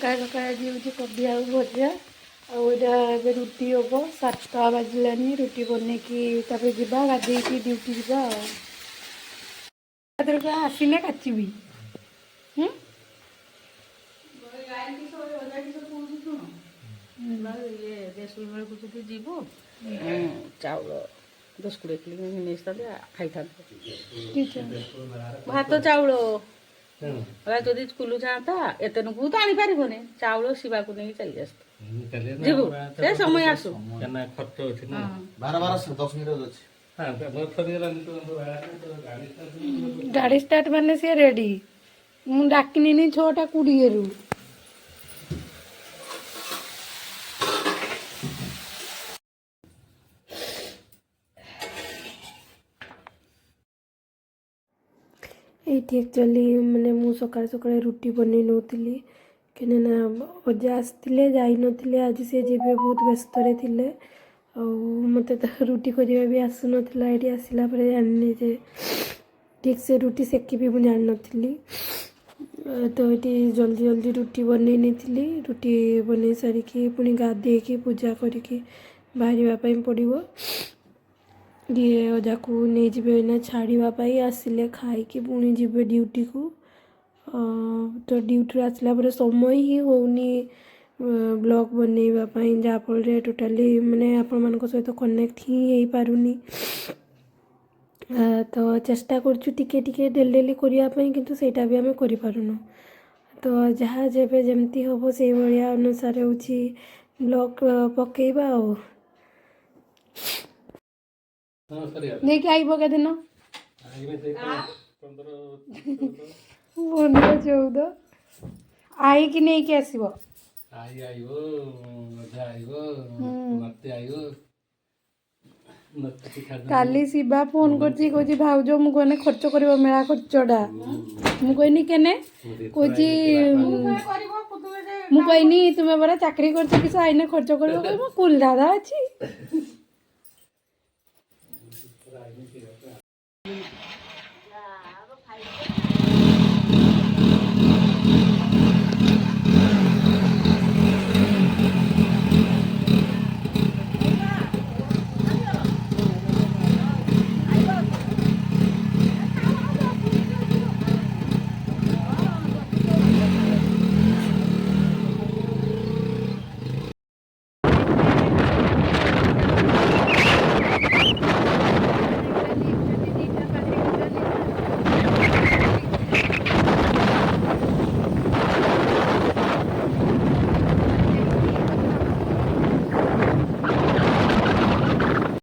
सकाल सकाल आज हूँ कोबी आलू भजा आगे रुटी हम 7टा बाजिलानी रुटी बन की जावा गाधे ड्यूटी जावा आसने काचबी चाउल 10-20 किलो नहीं खाई भात चाउल जदि स्कूल जाता एत नुकू तो आनी पारबनी चाउल शिवा को नहीं चली जीवु से समय आसू गाड़ी स्टार्ट माने सी रेडी मु डाकिनी 6:20 रु ये एक्चुअली मैंने मु सकाल सकाल रुटी बन नौली कि अजा आसते जाई नथिले आज सी जीवे बहुत व्यस्त थे मत तो रुटी करवा भी आसु नाला ये आसला जानी जे ठीक से रुटी सेकी भी मुझे जान नी तो ये जल्दी जल्दी रुटी बन नहीं रुटी बन सारिकी पुणी गाधे पूजा करके बाहर पड़ो ये अजा को नहीं जीवे ना छाड़ापी आसिले खाई पुणी जीवे ड्यूटी को तो ड्यूटी आसला समय ही होनी ब्लॉग बनवाई जहाँफल टोटाली माने आपण मान सहित कनेक्ट ही हो पारुनी तो चेष्टा करछु टिके टिके डेली करने किंतु सेटा भी आम कर पारुनु तो जहाँ जेबे जमती हम से भाया अनुसार हूँ ब्लॉग पकेबा नहीं कि आइब के दिन 15-14 आई कि नहीं कि आसब काली शिवा फोन कर भाउज मुझे खर्च कर मेला खर्चटा मुझे केने कहनी तुम्हें बड़ा चाकरी कर आईने खर्च कर कुल दादा अच्छी